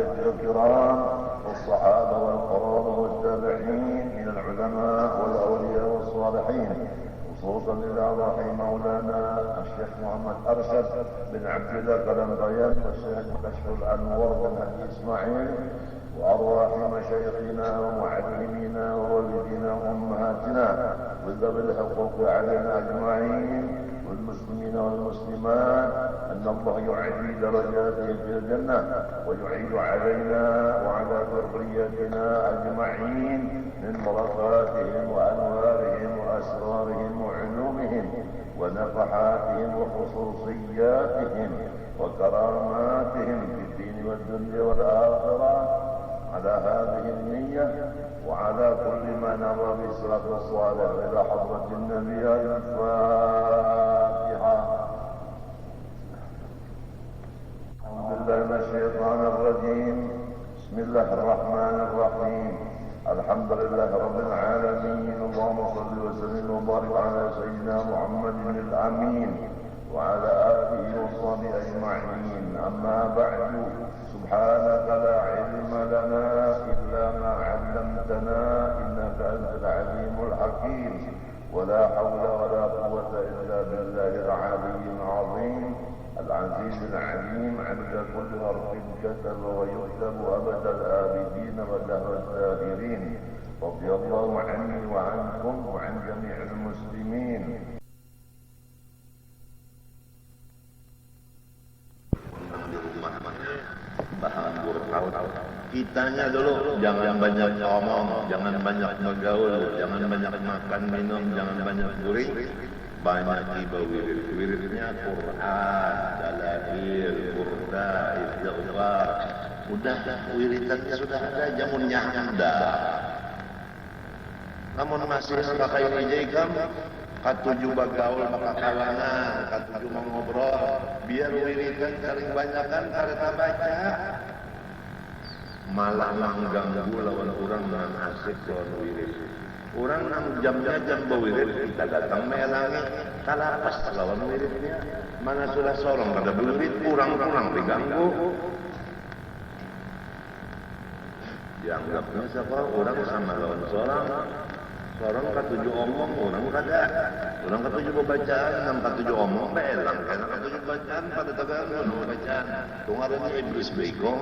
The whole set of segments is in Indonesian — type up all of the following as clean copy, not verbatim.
المشايخ الكرام والصحابة والقرابة والتابعين من العلماء والأولياء والصالحين، خصوصا إلى روح مولانا الشيخ محمد أرشد بن عبد الله قلمبيان والشيخ كشف الأنور بن هدي إسماعيل، وأرواح مشايخنا ومعلمينا ووالدينا وأمهاتنا وذوي الحقوق علينا أجمعين والمسلمين والمسلمات، أن الله يعلي درجاتهم في الجنة ويعيد علينا وعلى ذريتنا أجمعين من بركاتهم وأنوارهم وأسرارهم وعلومهم ونفحاتهم وخصوصياتهم وكراماتهم في الدين والدنيا والآخرة، على هذه النية وعلى كل ما نرى بالصلاة والصالح إلى حضرة النبي. الفاتحة. أعوذ بالله من الشيطان الرجيم. بسم الله الرحمن الرحيم. الحمد لله رب العالمين. اللهم صل وسلم وبارك على سيدنا محمد الأمين وعلى آله وصحبه أجمعين. أما بعد، سبحانك لا علم لنا إلا ما علمتنا إنك أنت العليم الحكيم، ولا حول ولا قوة إلا بالله العلي العظيم العزيز العليم، عند كل حرف كتب ويكتب أبد الآبدين ودهر الداهرين. رضي الله عني وعنكم وعن جميع المسلمين. Kitanya dulu jangan banyak ngomong, jangan banyak bergaul, jangan banyak makan minum, jangan banyak guring, banyak ibadah wirid-wiridnya Quran, dalail, burda, istighfar. Udah wiridannya sudah ada, jamunnya ada. Namun masih pakai ijazah, katuju bagaul maka kawanan, katuju mau ngobrol, biar wiridan saling banyakan karena baca. Malah mengganggu lawan orang dengan asik lawan wirid. Orang nang jamnya jam bawirid, kita datang melangi, kalapas lawan wiridnya. Mana sudah sorong pada wirid, kurang-kurang diganggu. Dianggapnya siapa? Orang sama lawan sorong katuju omong, orang kada. Orang katuju bacaan, nam katuju omong, belang. Karena katuju bacaan, pada tagaan, bacaan. Tungarannya iblis bego.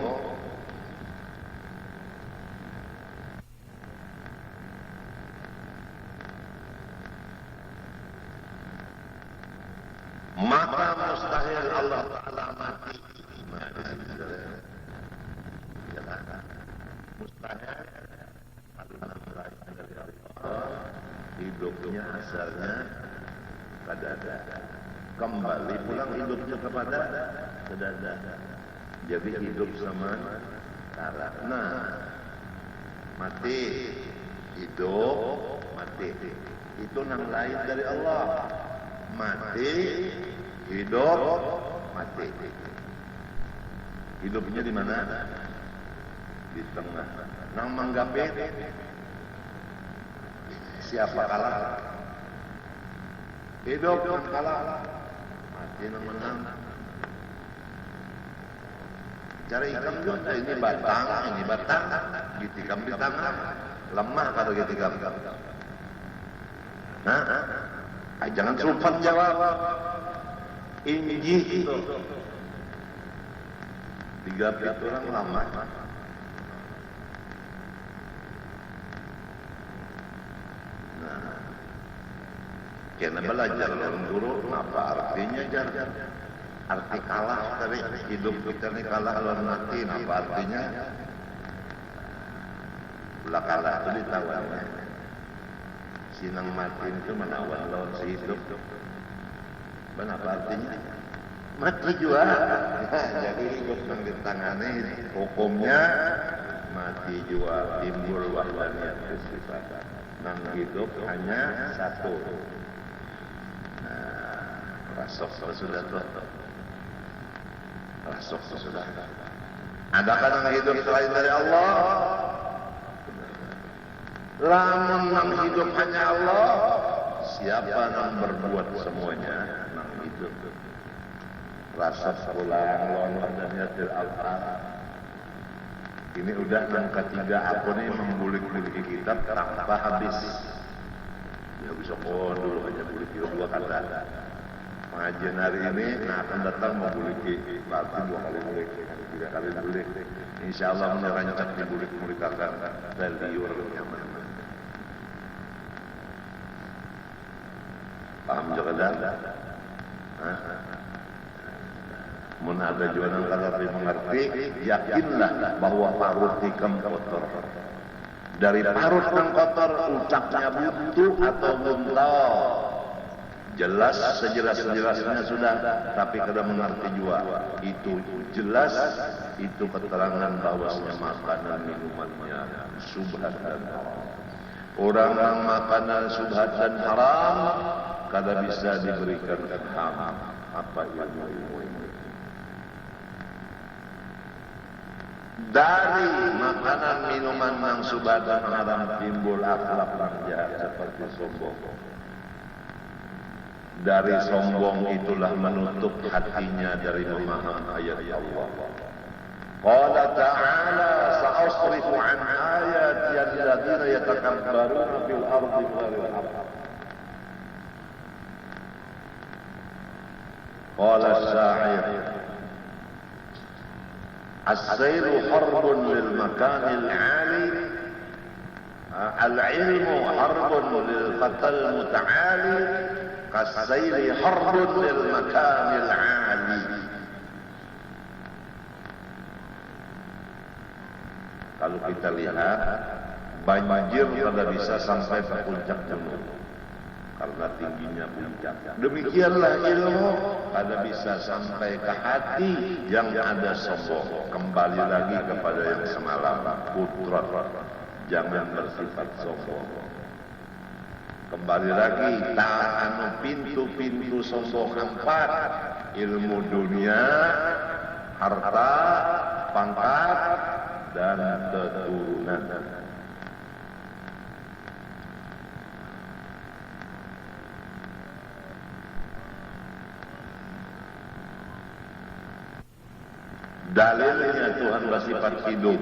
Maka mustahil Allah Ta'ala mati. Mustahil Allah dari Allah. Hidupnya asalnya kadada. Kembali pulang hidupnya kepada kadada. Jadi hidup sama cara. Nah, mati, hidup, mati. Itu nang lain dari Allah. Mati, hidup, mati. Hidupnya di mana? Di tengah. Nang manggapit, siapa kalah? Hidup nang kalah, mati nang menang. Cara ikam juga ini batang, gitikam di tangan, lemah kalau gitikam. Nah. Jangan sumpan jawab. Injih itu. Digapit orang lama. Nah, karena belajar orang guru, apa artinya jar? Arti kalah tadi hidup kita ini kalah lawan mati, apa artinya? Belah kalah itu ditawarnya. Sinang mati itu menawan lawan si hidup. Apa artinya? Mati juga. Jadi hidup yang ditangani hukumnya mati juga, timbul wahdaniyat sifat. Nang hidup hanya satu. Nah, rasok sudah tuh. Rasok sudah. Adakah nang hidup selain dari Allah? Lamun nang hidup hanya Allah, siapa nang berbuat semuanya nang hidup. Rasa pulang lawan wahdaniyat al-Allah. Ini udah yang ketiga aku nih membulik-bulik kitab tanpa habis. Ya bisa dulu aja bulik dua kata. Pengajian hari ini akan datang membulik berarti 2 kali bulik, 3 kali bulik. Insya Allah menyerancak di bulik-bulik akan terliur nyaman. Paham juga dah? Mun ada jualan kalau mengerti, yakinlah bahwa parut hikam kotor. Dari parut yang kotor, ucapnya butuh atau buntal. Jelas sejelas-jelasnya sudah, tapi kada mengerti juga. Itu jelas, itu keterangan bahwasanya makanan minumannya subhat dan haram. Orang yang makanan subhat dan haram, kada bisa diberikan ham. Apa ilmu ini? Dari makanan minuman yang subhat dan haram timbul akhlak yang jahat seperti sombong. Dari sombong itulah menutup hatinya dari memaham ayat Allah. Qala ta'ala sa'asrifu an ayati alladziina yatakabbaruna fil ardi bighairil haqq. Qala asy-sya'ir as-sayru harbun lil makanil 'ali al-'ilmu harbun lil fatal muta'ali kasayri harbun lil makanil 'ali. Kalau kita lihat banjir pada bisa sampai ke puncak gunung karena tingginya puncak. Demikianlah ilmu pada bisa sampai ke hati yang ada sombong. Kembali lagi kepada yang semalam, putra, jangan bersifat sombong. Kembali lagi, tahan pintu-pintu sombong 4, ilmu dunia, harta, pangkat, dan keturunan. Dalilnya Tuhan bersifat hidup,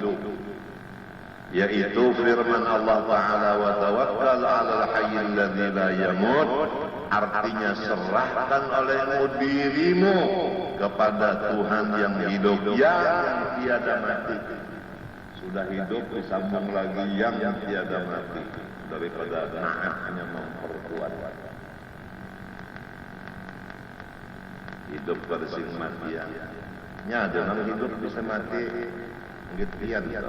yaitu firman Allah Ta'ala wa tawakkal 'alal hayyil ladzi la yamut. Artinya serahkan olehmu dirimu kepada Tuhan yang hidup, yang tiada mati. Sudah hidup disambung lagi yang tiada mati, daripada hanya memperkuat. Hidup bersing mati ya. Nya jangan hidup bisa mati ngetian ya.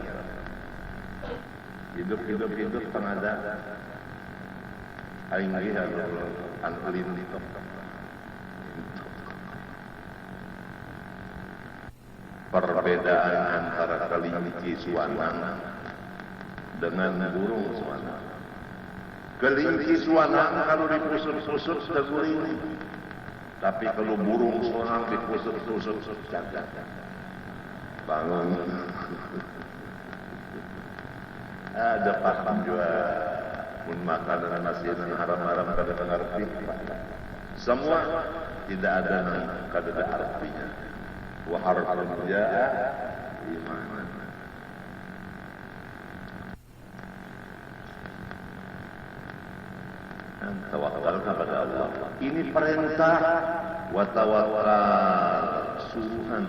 Hidup pengada aing lagi anlin itu. Perbedaan antara kelinci suanang dengan burung suanang. Kelinci suanang kalau dipusut-pusut terguling. Tapi kalau burung suanang dipusut-pusut jaga. Bangun. Ada paham juga. Mun makanan nasihan haram-haram kada mengerti. Semua tidak ada kada ada artinya. Wa harfun jaa iman. Tawakal kepada Allah. Ini perintah. Wa tawakkal suruhan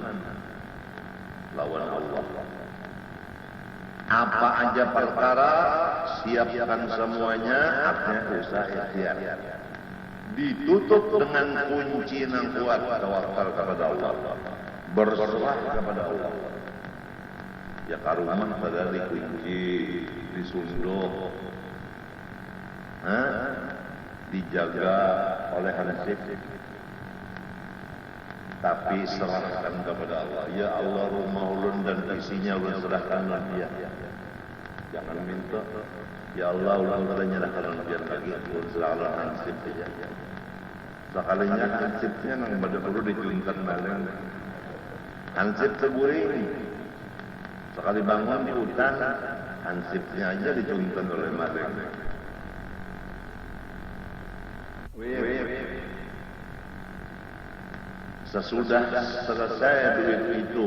lawan Allah. Apa aja perkara siapkan semuanya, artinya usaha ikhtiar. Ditutup dengan kunci yang kuat, tawakal kepada Allah. Berserah kepada Allah. Ya karuman pada dikunci, disunduh, dijaga oleh hansip. Tapi serahkan kepada Allah. Ya Allah, rumah ulun dan isinya ulun serahkan dia. Jangan minta. Ya Allah, ulun kada nyerahkan dia lagi. Ulun serahkan hansip saja. Sekalinya hansipnya nang pada perlu dicuntan balik. Hansip seguring. Sekali bangun di hutan, hansipnya aja dicuntan oleh maling. Sesudah selesai duit itu,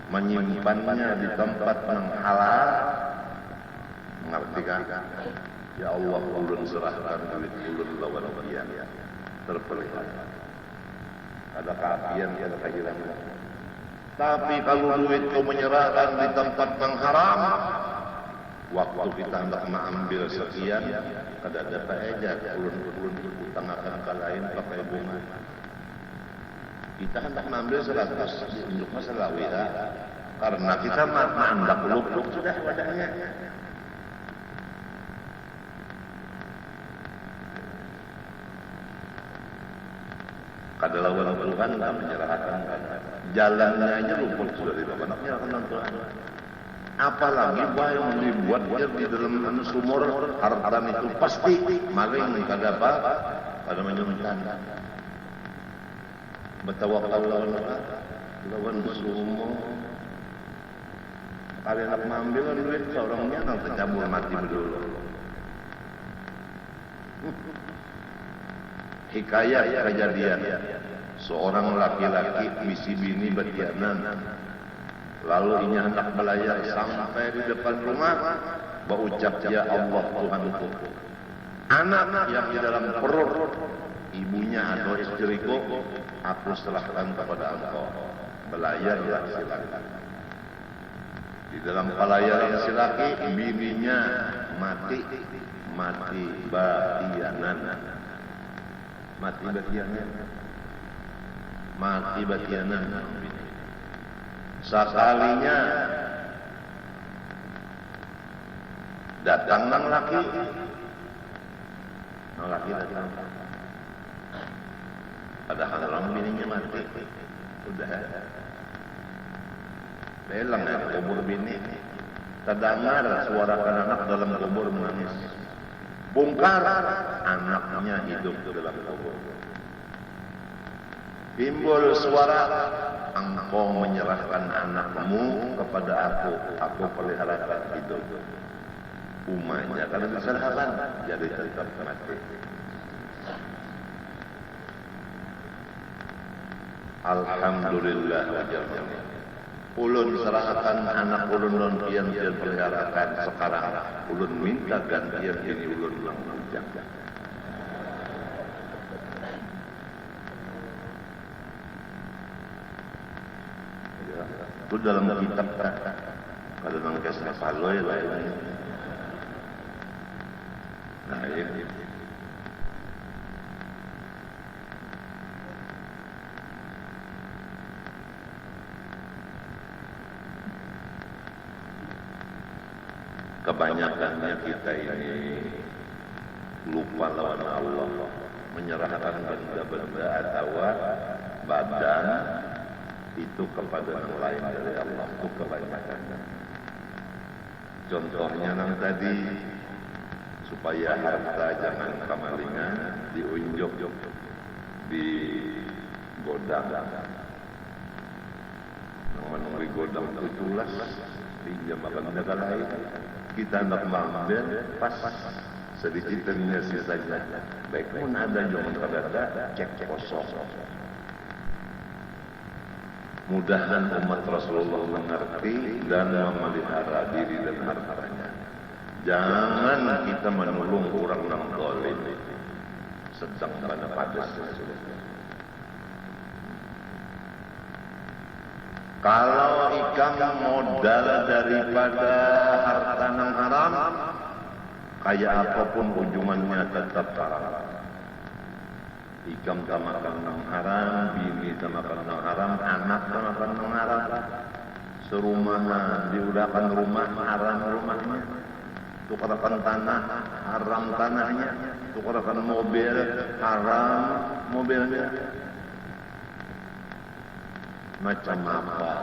menyimpannya di tempat yang halal, ngerti kan? Ya Allah, ulun serahkan duit ulun lawan dia terpelihara. Ada keapian, ada kehilangan. Tapi kalau duit kau menyerahkan di tempat yang haram, waktu kita hendak mengambil sekian, kada dapat aja ulun utang akan kalahin pakai bunga. Kita hendak mengambil 100, ditunjuk masalah wira. Karena kita mandak luk-luk sudah wadahnya. Kada lawan Tuhan tak menyerahkan. Jalannya aja luput sudah di bawah menyerahkan Tuhan. Apalagi yang dibuat dia di dalam sumur harta itu pasti maling kada apa, kada menyuntan. Bertawakal lawan sumur. Kali nak mengambil duit seorangnya nak tercabur mati dulu. Hikayat kejadian seorang laki-laki misi bini betianan, lalu inya hendak belayar sampai di depan rumah, berucap ya Allah Tuhanku, anak yang di dalam perut ibunya atau istriku aku serahkan kepada Engkau, belayarlah silakan. Di dalam pelayaran si laki bininya mati batianan. Mati batianan. Sekalinya datang nang laki datang. Padahal orang bininya mati. Udah. Belang kubur bini. Terdengar suara anak dalam kubur menangis. Bongkar, anaknya hidup dalam kubur. Timbul suara, engkau menyerahkan anakmu kepada aku peliharakan hidup. Umanya karena diserahkan, jadi tetap mati. Alhamdulillah wajalla. Ulun serahkan anak ulun pian peliharakan sekarang. Ulun minta gantian ini ulun yang menjaga. Ya, itu dalam kitab kalau nangkes paloi lah ini. Nah ini. Kebanyakannya kita ini lupa lawan Allah, menyerahkan benda-benda atau badan itu kepada yang lain dari Allah. Itu kebanyakan. Contohnya yang tadi, supaya harta jangan kemalingan, diunjuk di godang. Menunggu godang itu tulas, pinjam akan negara lain. Kita hendak mengambil pas sedikit ternyata sisanya. Baik pun ada jangan kadada cek kosong. Mudahan umat Rasulullah mengerti dan memelihara diri dan hartanya. Jangan kita menolong orang yang zalim sedang pada padas. Kalau ikam modal daripada harta yang haram, kayak apapun ujungannya tetap haram. Ikam makan yang haram, bini makan yang haram, anak makan yang haram. Serumahan diudahkan rumah haram rumahnya, tukarkan tanah haram tanahnya, tukarkan mobil haram mobilnya. Macam apa?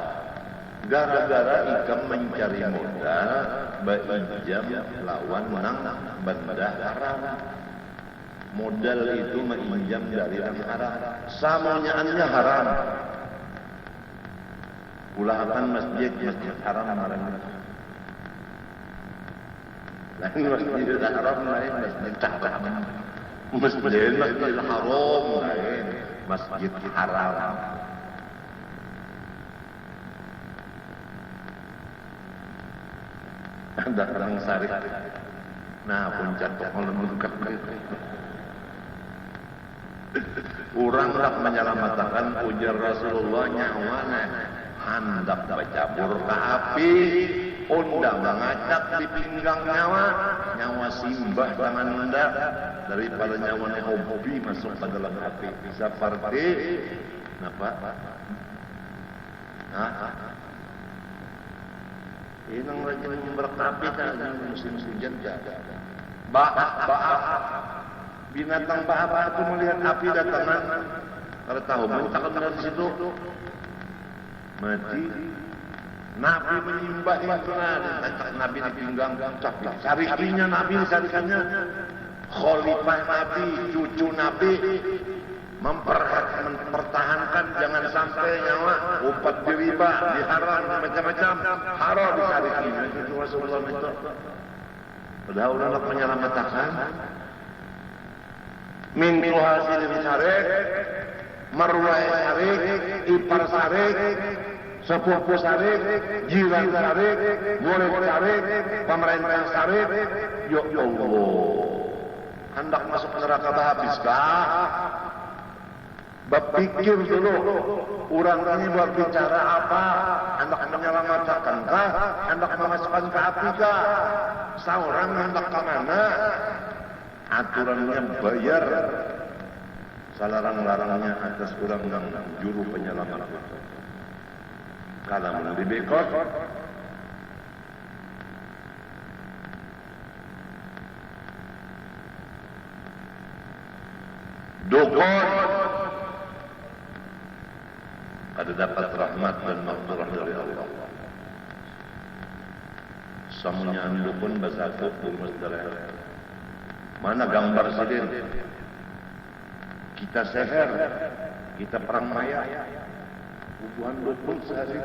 Gara-gara ikam mencari modal, berijam lawan nang benda haram. Modal itu menginjam dari yang haram. Samonyaannya haram. Ulakan masjid haram haram. Lain masjid haram lain masjid haram. Masjid haram lain masjid haram. Ada orang sari. Nah, puncak tokong lembut Urang rak menyelamatkan ujar Rasulullah nyawana hendak bacabur ke api, undang mengacak di pinggang nyawa simbah tangan unda daripada nyawa hobi masuk ke dalam api. Bisa parti, kenapa? Inang rajin berkapi kan musim hujan jaga. Binatang ba'a itu melihat api datangan, kalau tahu mencakan dari situ mati. Nabi menyembah Nabi di pinggang sarikinya Nabi sarikannya khalifah Nabi, cucu Nabi mempertahankan jangan sampai nyawa umpat diriba, diharam macam-macam haram disarikinya itu Rasulullah itu. Padahal Allah menyelamatkan min hasilin syarek, marwah syarek, ipar syarek, sepupu syarek, jiran syarek, murid syarek, pemerintah syarek. Ya Allah, hendak masuk neraka habiskah? Berpikir dulu, orang ini berbicara apa? Hendak menyelamatkan kah? Hendak memasukkan ke api kah? Seorang hendak ke mana? Aturannya bayar, salarang-larangnya atas orang yang juru penyelamat. Kalau mau dibekot, dukun, ada dapat rahmat dan maghfirah dari Allah. Semuanya dukun bersatu urus dari mana gambar sidin? Kita seher, kita perang maya, hubungan dukun sehari.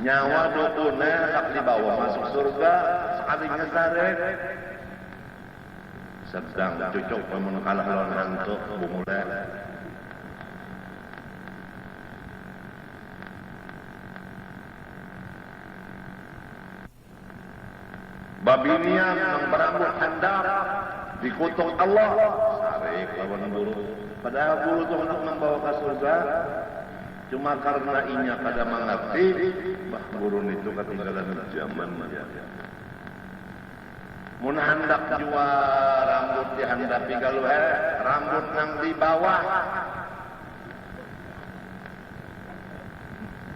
Nyawa dukunnya tak dibawa masuk surga, sekalinya sarek. Sedang cocok pemen kalah lawan hantu bumulai. Babinian yang berambut handap dikutuk Allah sarik lawan guru. Padahal guru itu hendak membawa ke surga, cuma karena inya kada mengerti bah guru itu ketinggalan zaman dia. Mun hendak jua rambut dihandapi galuhe, rambut nang di bawah.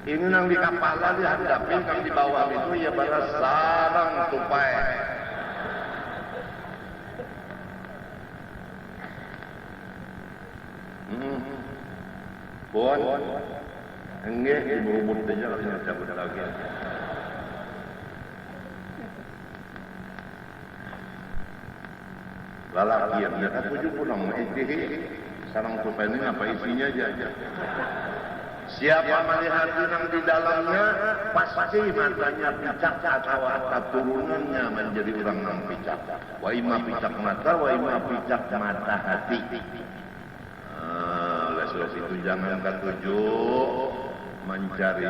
Ini nang di kepala dihadapi, nang di bawah itu ya balas sarang tupai. Buat enggak ibu-ibu saja langsung cabut lagi. Lalaki yang dia tujuh pulang sarang tupai ini apa isinya aja. Siapa melihat yang di dalamnya pasti matanya picak atau keturunannya menjadi orang yang picak. Wa ima picak mata, wa ima picak mata hati. Oleh sebab itu jangan ketujuh mencari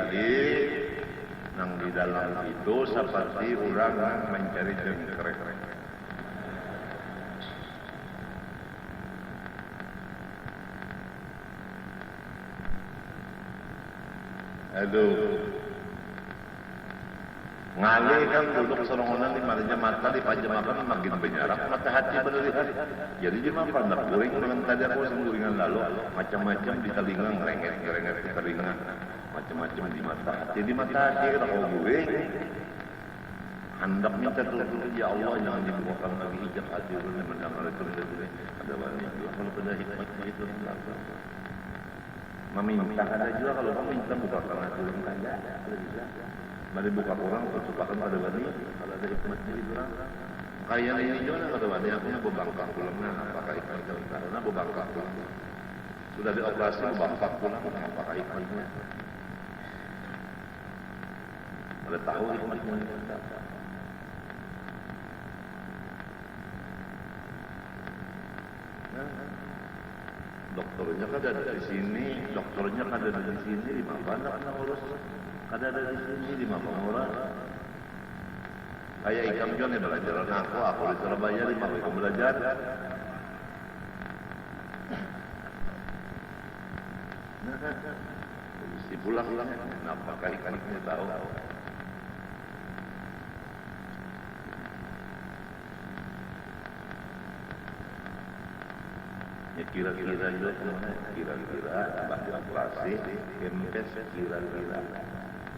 yang di dalam itu seperti orang yang mencari jengkrek. Aduh, ngalih kan duduk serongonan di marinya mata di pajamakan makin benyarak mata hati berlihat. Jadi dia mah pandak goreng dengan tadi aku sengguringan lalu macam-macam di telinga ngerenget di telinga macam-macam di mata hati kita kalau goreng hendak minta dulu ya Allah jangan dibukakan lagi hijab hati dulu mendengar itu ada banyak kalau pada hikmahnya itu meminta ada juga kalau kamu minta buka karena turun kaya ada bisa. Mari buka orang terciptakan ada bani kalau ada hikmahnya di orang. Kaya ini juga ada bani aku nak bangkang pulangnya apakah hikmahnya karena bangkang pulang. Sudah dioperasi bangkang pulang apakah hikmahnya. Ada tahu hikmahnya. Dokternya kan ada di sini, dokternya kan ada di sini, di mana nak urus? Kan ada di sini, di mana orang? Kayak Ikam John ya belajar aku di Surabaya di Malaysia belajar. Si pulang-pulang, kenapa kali-kalinya tahu? Ya kira-kira juga kemana? Kira-kira baca operasi, kempes kira-kira.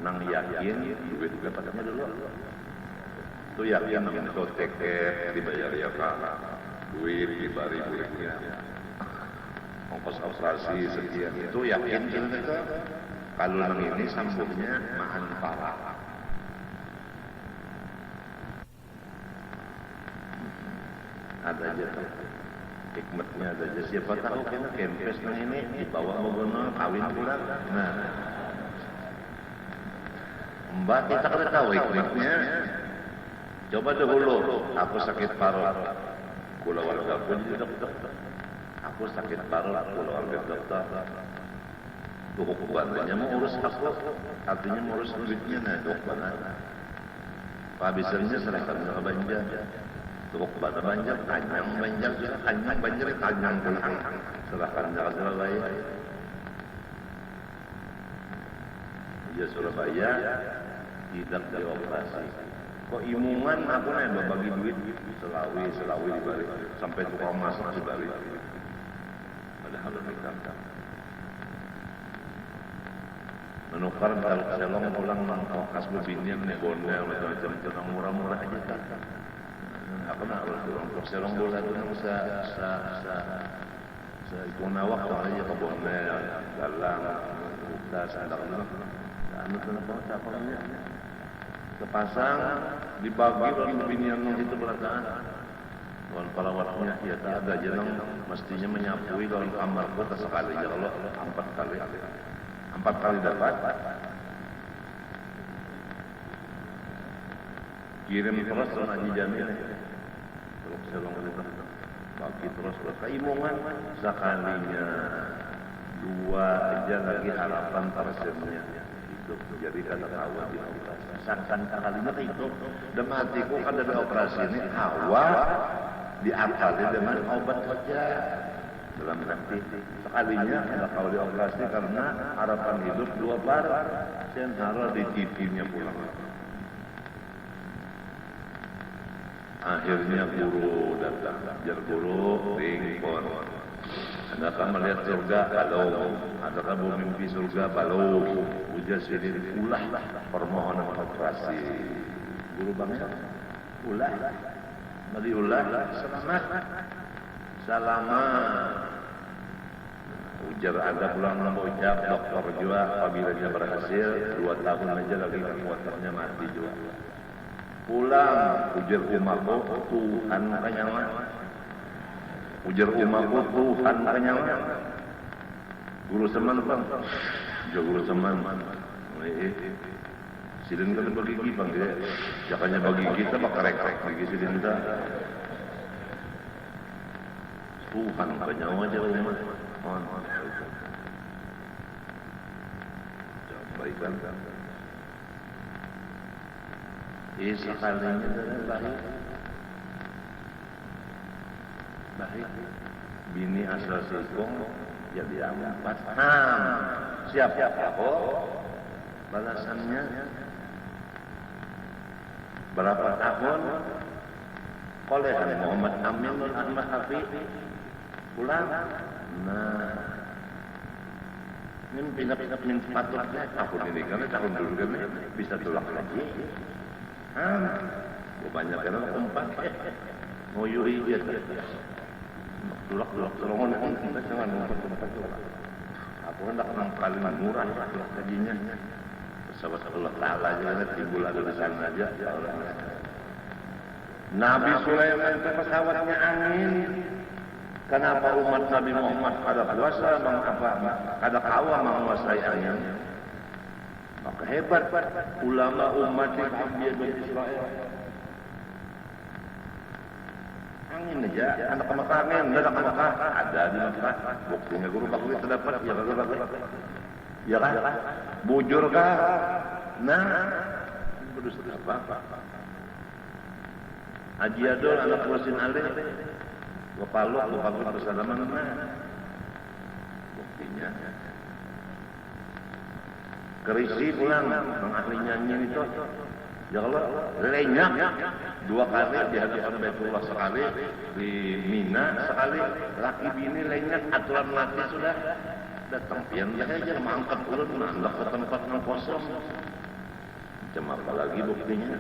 Nang yakin, duit dapatnya dulu. Itu yakin namanya kau teket dibayar ya Pak. Duit dibari duitnya. Ongkos operasi sekian itu yakin kita. Kalau nang ini sambungnya mahan parah. Ada aja hikmatnya ada aja. Siapa tahu kita kempes nang ini dibawa mogono kawin pula. Nah, Mbak kita kan tahu hikmatnya. Coba dahulu, aku sakit parut, kula warga pun dokter. Aku sakit parut, kula warga dokter. Tuh hukumannya mau urus aku, artinya mau urus duitnya nah dokter. Habisnya serahkan ke banjar. Tuh pada banjar, kanyang banjar, kanyang pulang. Serahkan ke Surabaya. Ya Surabaya tidak dioperasi. Kok imungan aku nih bagi duit selawi dibalik sampai tukang masak dibalik. Padahal mereka menukar kalau selong pulang mangkok bebinian nih bondel macam tentang murah-murah aja kan. Aku nak untuk selong bola itu nang sa ikunawak aja ke bondel dalam kita sadar dulu. Anu kenapa capangnya? Kepasang dibagi binian itu belakangan. Kawan perawatnya ya tak ada jenang mestinya menyapui kawan kamar kota sekali ya Allah 4 kali dapat. Kirim terus Haji Jamil. Terus selong itu bagi terus keimungan sekalinya 2 aja lagi harapan tersennya. Jadi kata kawan di operasi sangkan kalinya itu dan hatiku kan dari operasi ini awal diakali dengan obat saja dalam arti sekalinya ada kau di operasi karena harapan hidup 2 bar sentara di TV-nya pulang. Akhirnya guru datang, jar guru ringpon. Adakah melihat surga? Balong. Adakah bermimpi surga? Balong. Ujar sendiri ulah permohonan operasi. Guru bangsa ulah. Mari ulah. Selamat. Ujar ada pulang membocap dokter juga apabila dia berhasil 2 tahun aja lagi kekuatannya mati juga. Pulang ujar umatku Tuhan kenyaman. Ujar umatku Tuhan kenyaman. Guru seman bang, jo guru seman. Silin kan bagi gigi bang dia, jakanya bagi kita bakal rek bagi silin kita. Tuhan kenyaman aja umat. Baikkan. Sekalinya baik. Baik. Bini asal Singkong jadi 4. Siapa aku? Balasannya berapa tahun? Kolehan Muhammad Amin Nur Ahmad Hafiz pulang. Nah, ini pindah-pindah patutnya tahun ini kan tahun dulu kan bisa tulang lagi. Banyak kan tempat mau yuri dia tulak serongan kita jangan tempat tulak. Aku hendak nang paling murah tulak gajinya. Pesawat Allah Taala aja timbul ada di sana aja. Nabi Sulaiman itu pesawatnya angin. Kenapa umat Nabi Muhammad kada kuasa kada kawa menguasai angin? Maka hebat ulama umat Bani Israel. Angin aja, anak Mekah angin, anak Mekah ada di Mekah. Buktinya guru bakwi terdapat, ya kagak. Ya kan? Bujur kah? Nah, berdosa apa? Haji Adol anak Rusin Ali Wapaluk bersalaman mana buktinya Kerisi pulang Bang ahli nyanyi itu ya Allah lenyap 2 kali di hadapan Baitullah sekali di Mina sekali laki bini lenyap aturan mati sudah datang pian aja mangkat ulun nandak ke tempat yang kosong macam apa lagi buktinya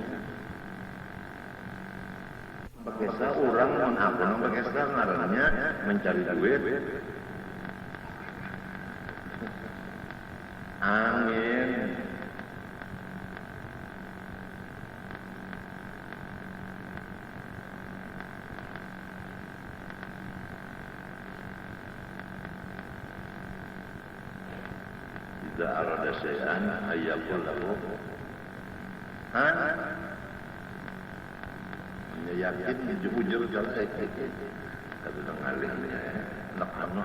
Bekesa orang menakun Bekesa ngarannya mencari duit angin tidak arada syai'an ayyakul lahu yakin jujur kalau saya kata dengarnya nak anu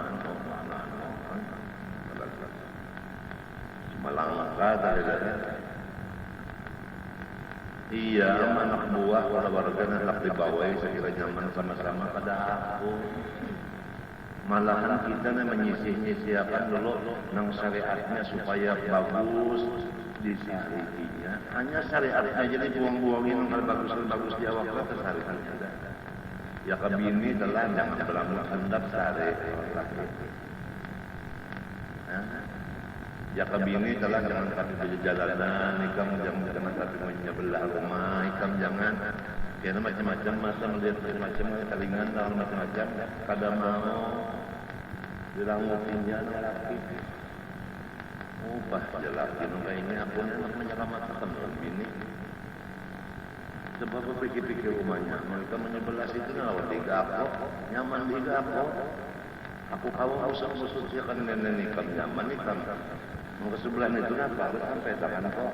cuma langka tadi iya anak buah warga nak dibawai sekira nyaman sama-sama pada aku malahan kita menyisih-nyisiakan dulu nang syariatnya supaya bagus disarikinya hanya syariatnya jadi buang-buangin kalau bagus di awak ke syariatnya ya kebini telah jangan berlalu hendak sari ya kebini telah jangan kaki di jalanan ikam jangan kaki menyebelah rumah ikam jangan karena macam-macam masa melihat macam-macam kalingan dan macam-macam kada mau dirangupinya laki ubah laki nunggu ini aku nak menyelamatkan bini sebab berpikir-pikir rumahnya mereka menyebelah situ nawa tiga aku nyaman tiga aku kawan usah siakan nenek ikam nyaman ikam mau ke sebelah itu apa sampai tangan kok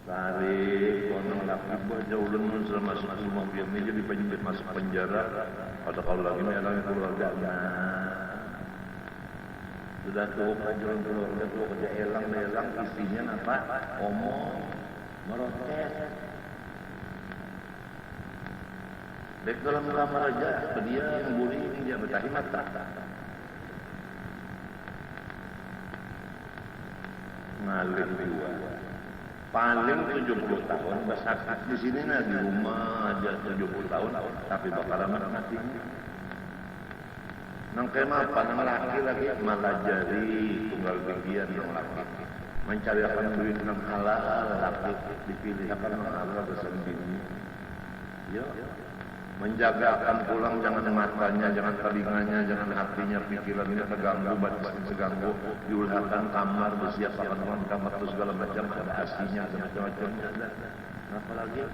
tarik konong laki baca ulun selama masuk rumah biar ni jadi penjara masuk penjara atau kalau lagi melang keluarga sudah tuh kajuan keluarga tuh kerja elang isinya apa omong merotes baik dalam melamar aja dia yang bullying dia bertahi mata ngalir dua paling 70 tahun besar di sini nah di rumah aja 70 tahun tapi bakalan mati nang kenapa nang laki malah jadi tunggal bagian nang laki mencari akan duit nang halal laki dipilih akan nang halal besan bini ya menjaga akan pulang jangan matanya jangan telinganya jangan hatinya pikirannya terganggu batin terganggu diulahkan kamar bersiap akan kamar itu segala macam ada aslinya ada macam-macamnya ada apalagi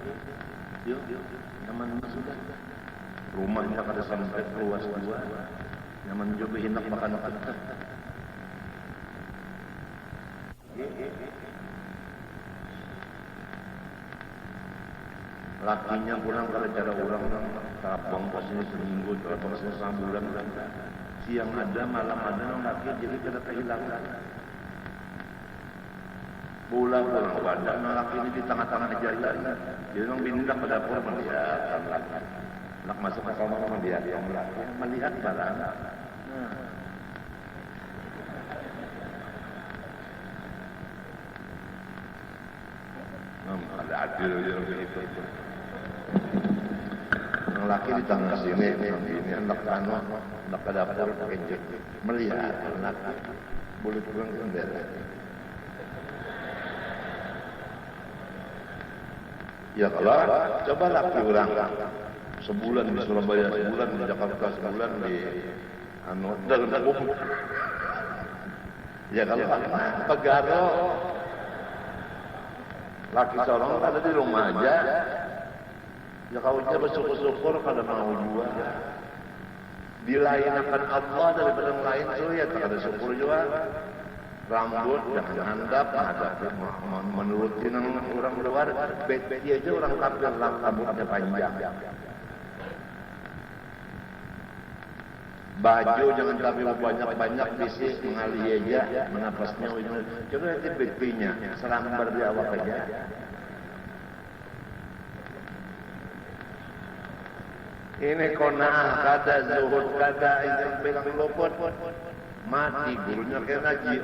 yuk nyaman sudah rumahnya kada sampai luas dua nyaman juga hendak makan tetap lakinya pulang kalau cara orang tabang pasnya seminggu tabang pasnya sebulan siang ada malam ada nang laki jadi kada kehilangan pulang badan nang laki ini di tengah-tengah jalan jadi nang pindah ke dapur melihat laki nak masuk ke kamar melihat yang laki melihat barang ada adil gitu laki di tengah sini ini anak ke dapur pakai melihat anak boleh pulang ke bendera ya kalau coba laki orang sebulan di Surabaya sebulan di Jakarta sebulan di dalam umum ya kalau Pegaro laki seorang ada di rumah aja ya kawinnya bersyukur-syukur pada mau juga dilayankan Allah daripada yang lain so ya tak ada syukur juga rambut jangan handap hadap menuruti orang luar beti aja orang kafir rambutnya panjang Baju jangan tapi banyak-banyak fisik mengalih aja, menapasnya itu. Coba nanti buktinya, selambar di awak aja. Ini kona'ah kada, zuhud kada, ini bilang luput. Mati gurunya kayak ngaji,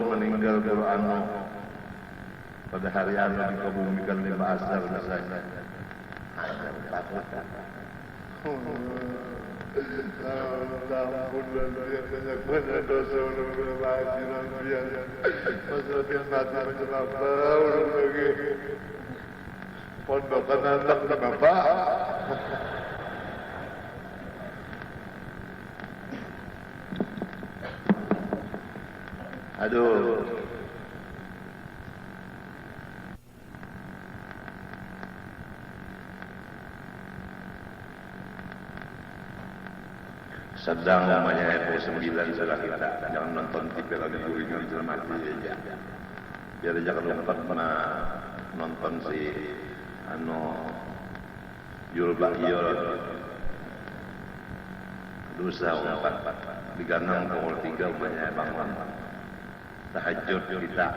meninggal guru anu. Pada hari anu dikebumikan di Asar misalnya. Takut. Ampun banyak dosa lagi masalah mati menjelapa lagi pondokan anak kenapa aduh sedang namanya Epo 9 sudah kita jangan nonton TV lagi guringan dalam hati aja biar aja kalau empat pernah nonton si Yul Bahyol dosa umpat diganang pukul 3 umpamanya bangun tahajud kita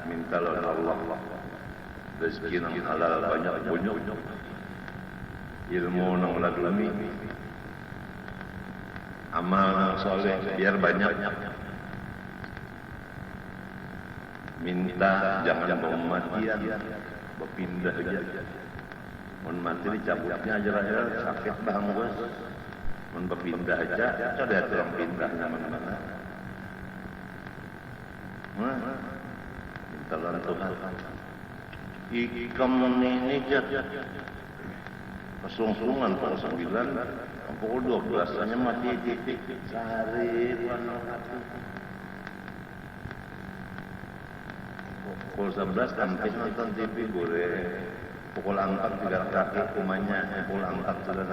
minta oleh Allah rezeki yang halal banyak ilmu yang laduni amal yang soleh biar banyak minta jangan pematian berpindah aja mun mati dicabutnya aja sakit bang bos mun berpindah aja coba orang pindah mana-mana minta lawan Tuhan ikam ini aja kesungsungan pukul 9 pukul 12 hanya mati titik sehari pukul 11 sampai nonton TV boleh pukul 4 tiga kaki kumanya pukul 4 sudah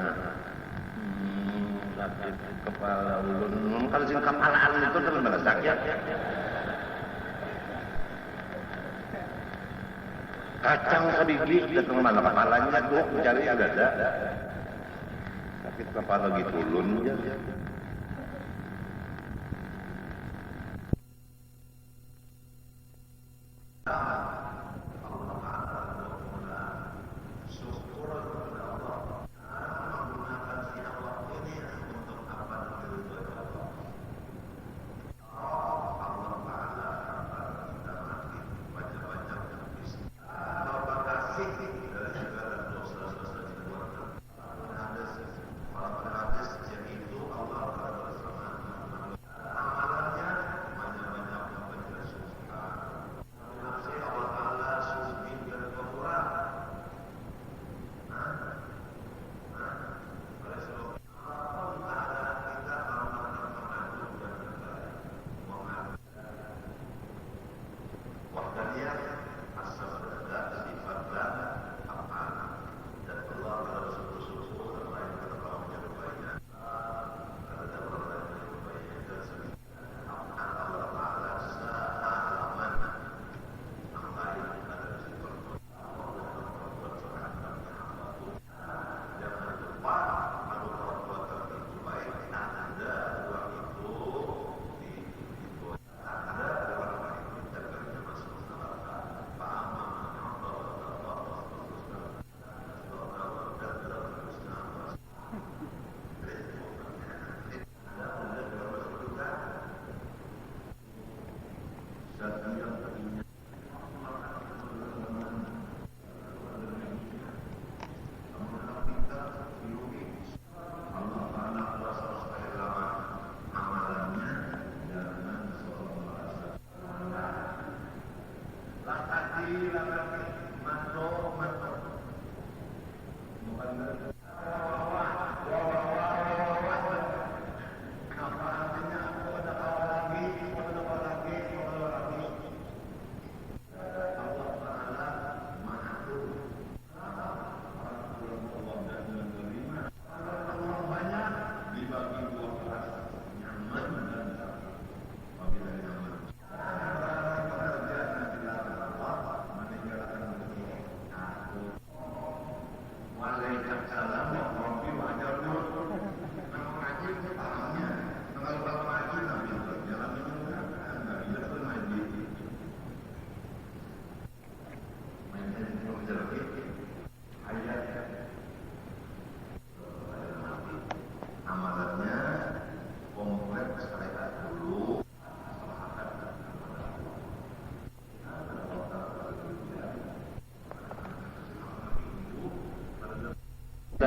sakit kepala ulun kalau sing kepalaan itu teman malah sakit kacang sedikit ketemu mana kepalanya tuh mencari ada sakit kepala gitu ulun ya.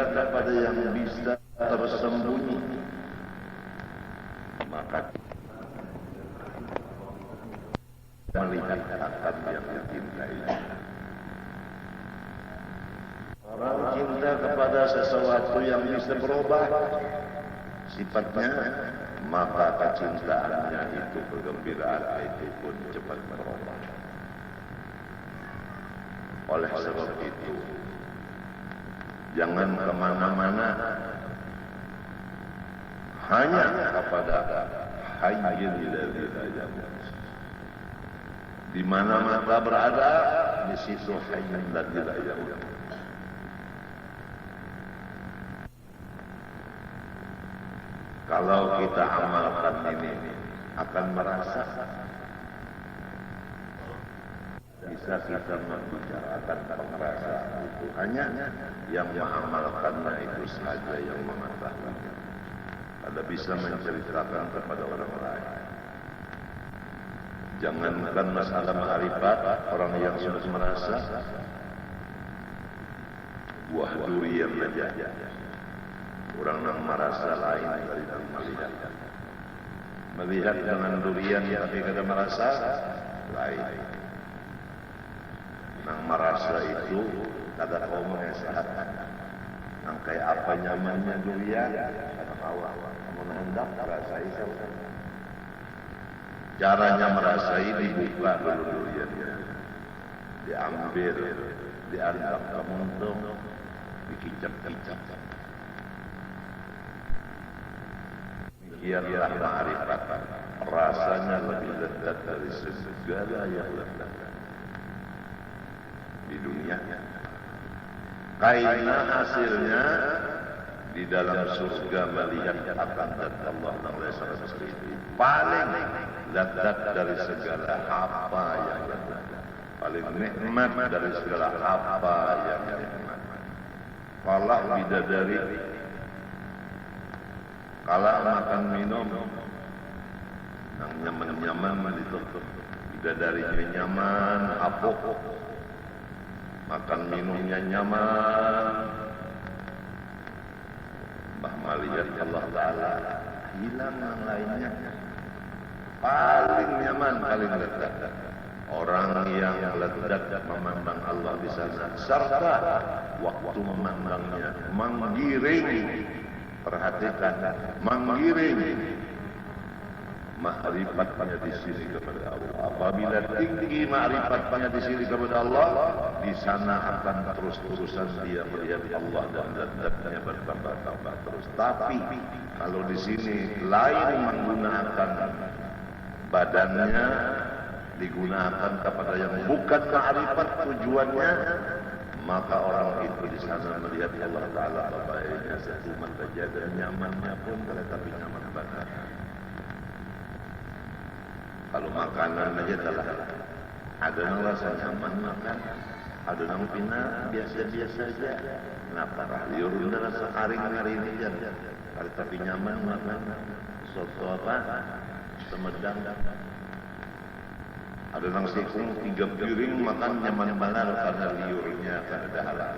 kepada yang bisa tersembunyi, maka melihat akan yang dicintai. Orang cinta kepada sesuatu yang bisa berubah sifatnya, maka kecintaannya itu, kegembiraan itu pun cepat berubah. Oleh sebab itu, jangan kemana-mana, hanya kepada Hayyul Ladzi la yamut. Di mana mata berada, di situ Hayyul Ladzi la yamut. Kalau kita amalkan ini, akan merasa bisa kita membicarakan perasaan itu. Hanya yang mengamalkannya itu saja yang mengetahui. Ada bisa menceritakan kepada orang lain. Jangankan masalah ma'rifat, orang yang sudah merasa buah durian saja, orang yang merasa lain dari melihat. Melihat dengan durian tapi kada merasa lain. Nang merasa itu kada kau mengesahat. Nang kayak apa nyamannya durian, kada tahu. Kamu hendak merasai saja. Caranya merasai, dibuka dulu duriannya, diambil, diangkat ke muntung, dikicap-kicap. Demikianlah ma'rifat, rasanya lebih lezat dari segala yang lezat di dunia. Karena hasilnya di dalam surga melihat akan zat Allah paling lezat dari segala apa yang lezat, paling nikmat dari segala apa yang nikmat. Kalau bidadari, kalau makan minum, yang nyaman-nyaman itu, bidadarinya nyaman, apok, makan minumnya nyaman. Bah melihat Allah Ta'ala, hilang yang lainnya. Paling nyaman, paling lezat. Orang yang lezat memandang Allah di sana, serta waktu memandangnya menggiring. Perhatikan, menggiring ma'rifatnya di sini kepada Allah. Apabila tinggi ma'rifatnya di sini kepada Allah, di sana akan terus-terusan dia melihat Allah dan lezatnya bertambah-tambah terus. Tapi kalau di sini lain menggunakan badannya, digunakan kepada yang bukan ma'rifat tujuannya, maka orang itu di sana melihat Allah Ta'ala baiknya secuman saja dan nyamannya pun tetapi nyaman banget. Kalau makanan aja telah ada yang rasa nyaman makan, ada yang pina biasa-biasa saja. Kenapa? Liur udah rasa haring-haring aja, tapi nyaman makan. Soto apa? Semedang. Ada yang sikung 3 piring makan nyaman banget karena liurnya karena ada halal.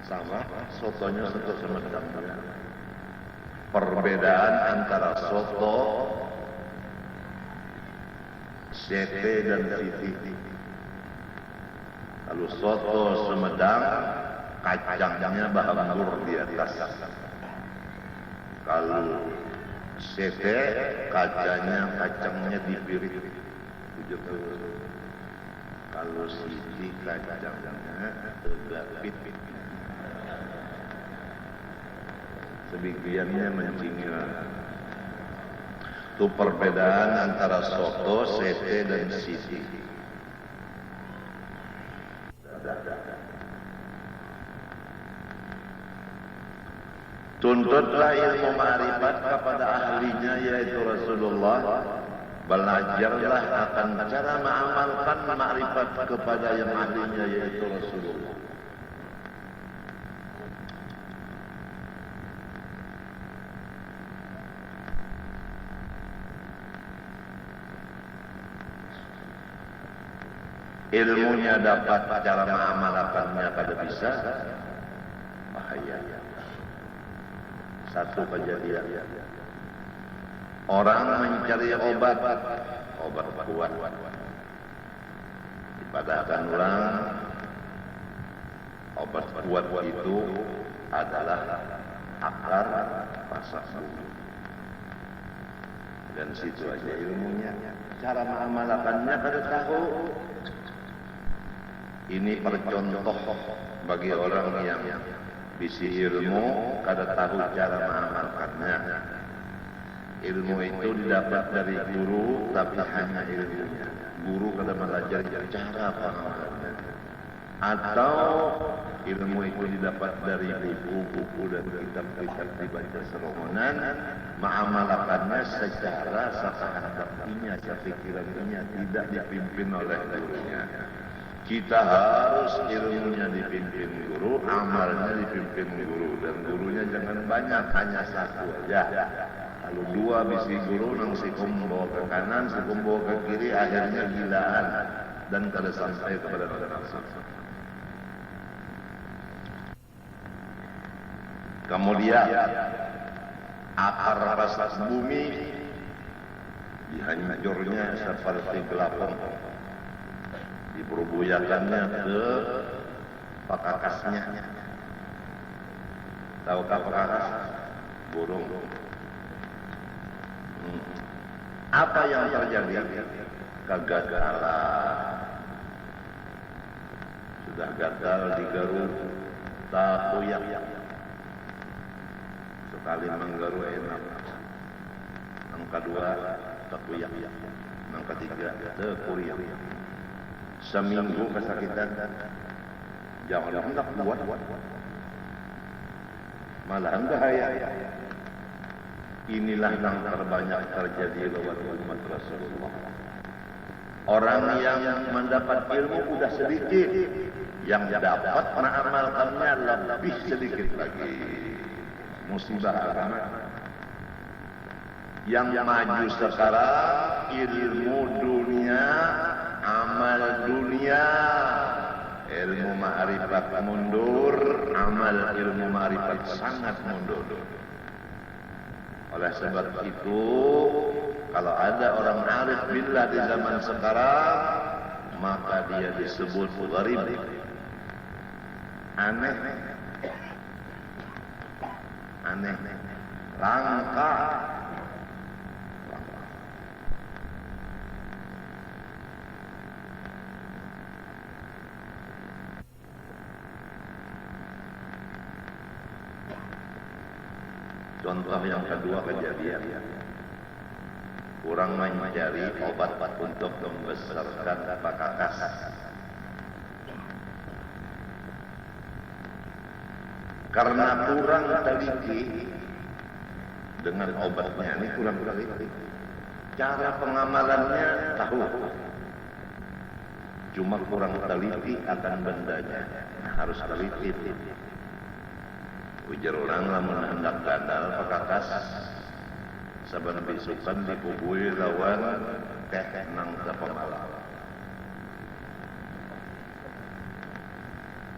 Sama sotonya soto semedang. Perbedaan antara soto sete dan siti. Kalau soto semedang, kacangnya bahangur di atas. Kalau sete, kacangnya di piring. Kalau siti, kacangnya terlapit. Sebagiannya mencingir. Itu perbedaan antara soto, sete, dan siti. Tuntutlah ilmu ma'rifat kepada ahlinya yaitu Rasulullah. Belajarlah akan cara mengamalkan ma'rifat kepada yang ahlinya yaitu Rasulullah. Ilmunya dapat, cara mengamalkannya kada bisa. bahaya. Satu kejadian, orang mencari obat kuat, dipadahkan orang obat kuat itu adalah akar pasak bumi. Dan situ aja ilmunya. Cara mengamalkannya kada tahu. Ini percontoh bagi orang yang bisi ilmu kada tahu cara mengamalkannya. Ilmu itu didapat dari guru, tapi hanya ilmunya. Guru kada mengajari cara pengamalkannya. Atau ilmu itu didapat dari buku-buku dan kitab-kitab dibaca seromonan, mengamalkannya secara sekehendaknya, sepikirannya, tidak dipimpin oleh gurunya. Kita harus ilmunya dipimpin guru, amalnya dipimpin guru, dan gurunya jangan banyak, hanya satu aja. Kalau dua bisi guru, nang sikum bawa ke kanan, sikum bawa ke kiri, akhirnya gilaan dan kada sampai kepada nafsu. Kemudian akar pasak bumi dihancurnya seperti gelapung, diperbuyakannya ke pakakasnya. Tahukah pakakas? Burung. Apa yang terjadi? Kegagalan. Sudah gagal digaruk, tak koyak. Sekali menggaru enak, yang kedua terkoyak, yang ketiga terkoyak. Seminggu kesakitan, jangan hendak buat, malah bahaya. Inilah yang terbanyak terjadi lewat umat Rasulullah. Orang yang mendapat ilmu sudah sedikit, yang dapat mengamalkannya lebih sedikit lagi. Musibah agama. Yang maju sekarang ilmu dunia, amal dunia. Ilmu ma'rifat mundur, amal ilmu ma'rifat sangat mundur. Oleh sebab itu, kalau ada orang arif billah di zaman sekarang, maka dia disebut gharib. Aneh, langka. Contoh yang kedua kejadian, kurang mencari obat untuk membesarkan pakakas. Karena kurang teliti dengan obatnya, ini kurang teliti. Cara pengamalannya tahu, cuma kurang teliti akan bendanya. Harus teliti. Ujar orang lamun hendak gadal pakakas, saban bisukan dikubui lawan teh nang pemalang.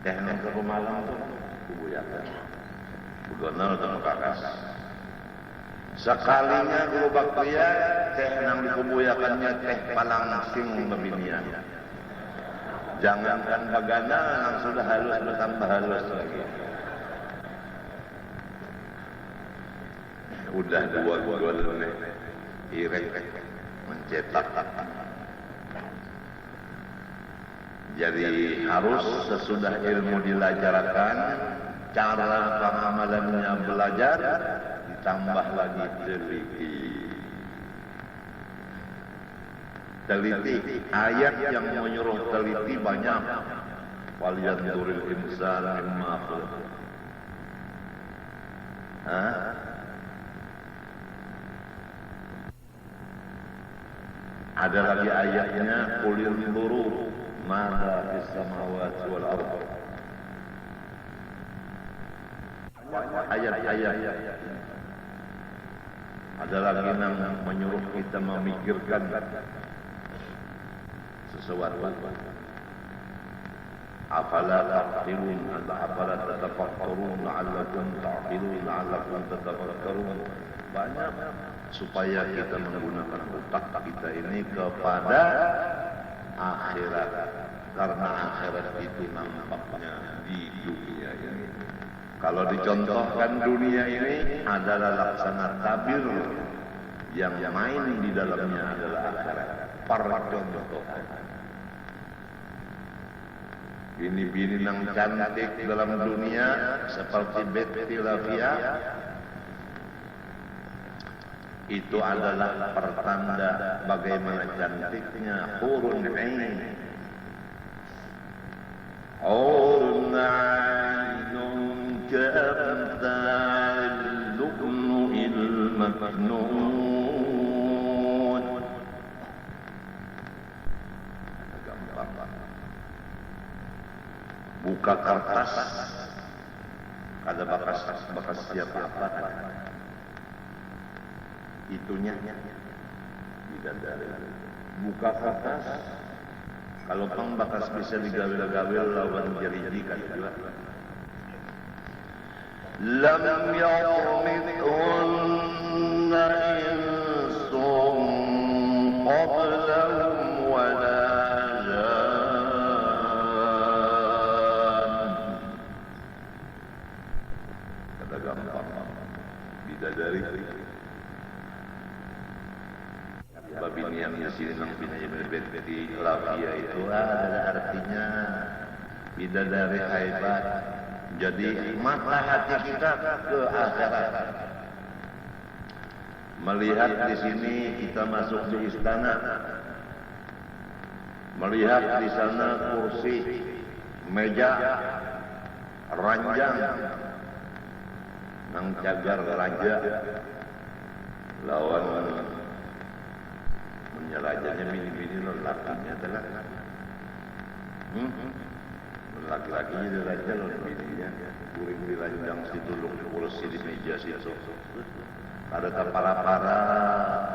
Teh nang pemalang tu kubuyakan. Bugonal tu pakakas. Sekalinya guru baktia teh nang dikubuyakannya teh palangsing bebinian. Jangankan bagana nang sudah halus bertambah halus lagi. Udah dua irek mencetak. Jadi harus sesudah ilmu dilajarkan, cara pengamalannya belajar, ditambah lagi teliti. Teliti, ayat yang menyuruh teliti banyak. Wal yanzuril insan mimma khalaq. Ada lagi ayatnya, qul yanzuru madza fis samawati wal ardh. Ayat-ayat. Ada lagi yang menyuruh kita memikirkan sesuatu. Afala taqilun, afala tatafakkarun, la'allakum ta'qilun, la'allakum tatafakkarun. Banyak supaya kita menggunakan otak kita ini kepada akhirat, karena akhirat itu nampaknya di dunia ini. Kalau dicontohkan dunia ini adalah laksana tabir, yang main di dalamnya adalah akhirat. Percontohan. Bini-bini yang cantik dalam dunia seperti Betty Lavia itu adalah pertanda bagaimana cantiknya hurun 'ain. Hurun 'ainun ka'amthal lu'lu'il maknun. Gampang. Buka kertas, ada bekas siapa apa, itunya bidadari. Buka kertas, kalau bekas bisa digawil-gawil lawan jeriji kan juga. Lam yawmithunna insun qablahum wala bidadari. Sebab ini yang di sini namanya Betty Lavia itu adalah artinya bidadari hebat. Jadi mata hati kita ke akhirat. Melihat di sini kita masuk di istana, melihat di sana kursi, meja, ranjang, nang cagar raja lawan menyerajanya bini-bini lelakinya adalah laki-lakinya di raja lawan bininya kuring di ranjang situ di kursi di meja situ ada para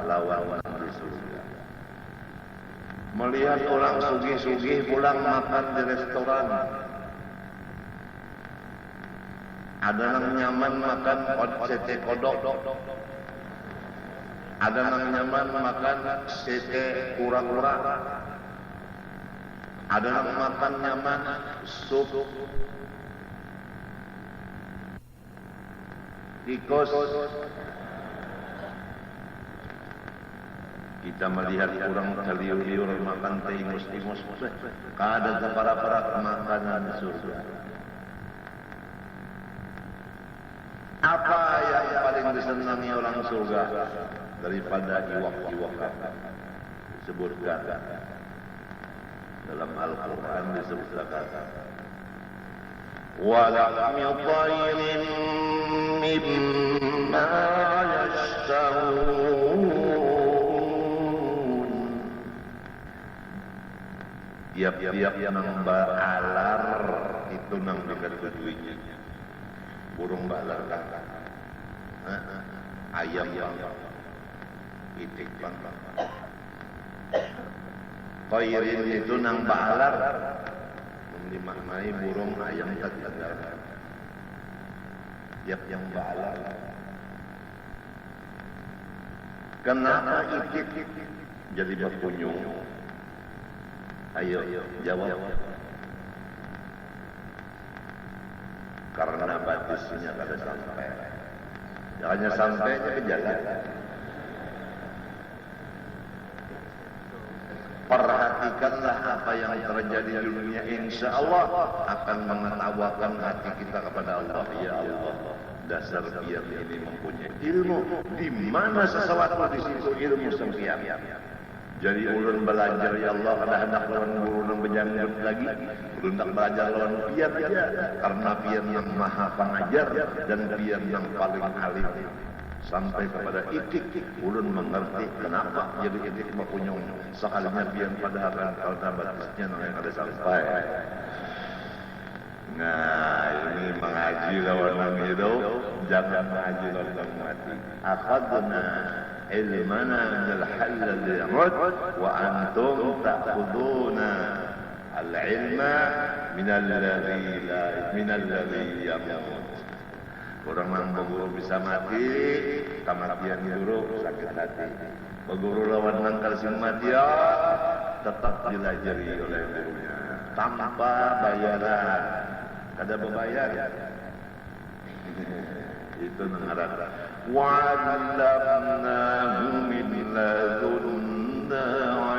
lawan di surga. Melihat orang sugih-sugih pulang makan di restoran, ada yang nyaman makan sate kodok, ada yang nyaman makan sate kura-kura, ada yang makan nyaman sup tikus. Kita melihat orang kaliur-liur makan teh ingus-ingus, kada para makanan surga. Apa yang paling disenangi orang surga daripada iwak-iwak? Disebutkan dalam Al-Quran, disebutkan walahmi tayrin mimma yashtahun. Tiap-tiap nang baalar itu nang dikatuinya. Burung balar kan, ayam bang, itik bang, toirin itu nang balar, dimaknai burung ayam tetegar, tiap yang balar. Kenapa itik jadi berkunjung? Ayo jawab. Karena batasnya kada sampai, hanya sampainya ke jalan. Perhatikanlah apa yang terjadi di dunia, insya Allah akan mengetawakan hati kita kepada Allah. Ya Allah, dasar dia ini mempunyai ilmu. Di mana sesuatu di situ ilmu sempian. Jadi ulun belajar ya Allah, ada hendak lawan guru nang berjanggut lagi, ulun tak belajar lawan pian aja, karena pian yang maha pengajar dan pian yang paling alim. Sampai kepada itik, ulun mengerti kenapa jadi itik makunyong sekalinya pian padahal karena batasnya yang ada sampai. Nah, ini mengaji lawan itu, jangan mengaji lawan mati. Akhadna ilmana minal halal yamut wa antum ta'khuduna Al-ilma minalladzi yamut. Orang yang berguru bisa mati, kematian guru sakit hati. Berguru lawan nangkal si mati tetap dilajari oleh gurunya tanpa bayaran. Kada berbayar. Itu mengarah. Wa'allamnahu min ladunna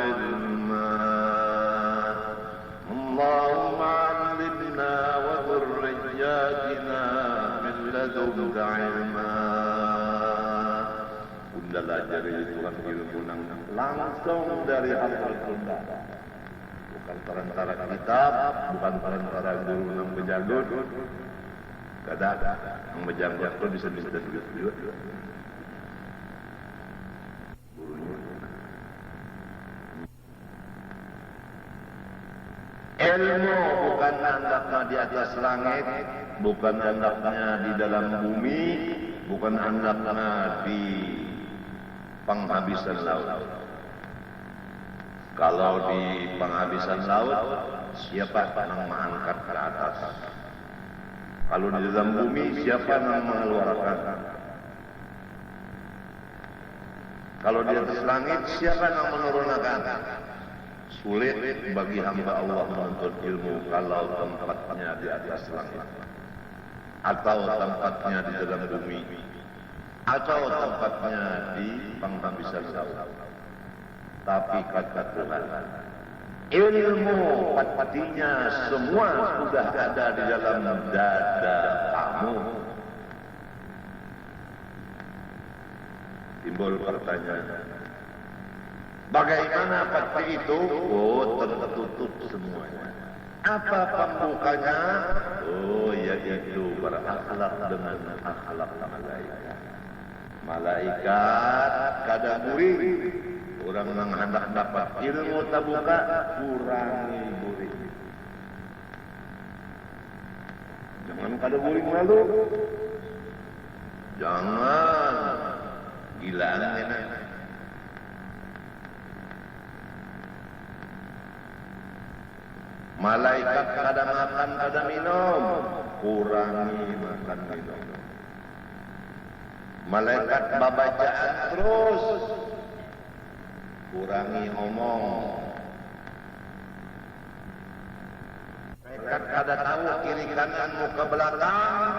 ilma. Allahumma 'allimna wa dhurriyyatina min ladunka ilma. Bunda lajari Tuhan ilmu langsung dari Al-Qur'an. Bukan perantara kitab, bukan perantara guru yang berjagut. Kada yang berjagut pun bisa duit juga. Ilmu bukan andaknya di atas langit, bukan andaknya di dalam bumi, bukan andaknya di penghabisan laut. Kalau di penghabisan laut, siapa yang mengangkat ke atas? Kalau di dalam bumi, siapa yang mengeluarkan? Kalau di atas langit, siapa yang menurunkan? Sulit bagi hamba Allah menuntut ilmu kalau tempatnya di atas langit, atau tempatnya di dalam bumi, atau tempatnya di penghabisan laut. Tapi kata Tuhan, ilmu pastinya semua sudah ada di dalam dada kamu. Timbul pertanyaan, bagaimana pasti itu? Oh, tertutup semuanya. Apa pembukanya? Oh, yaitu berakhlak dengan akhlak malaikat. Malaikat kada murid. Orang yang hendak dapat ilmu tabuka, kurangi murid. Jangan kada murid lalu. Jangan. Gilaan ini. Malaikat kada makan, kada minum. Kurangi makan minum. Malaikat babacaan terus. Kurangi omong. Malaikat kada tahu kiri kanan muka belakang.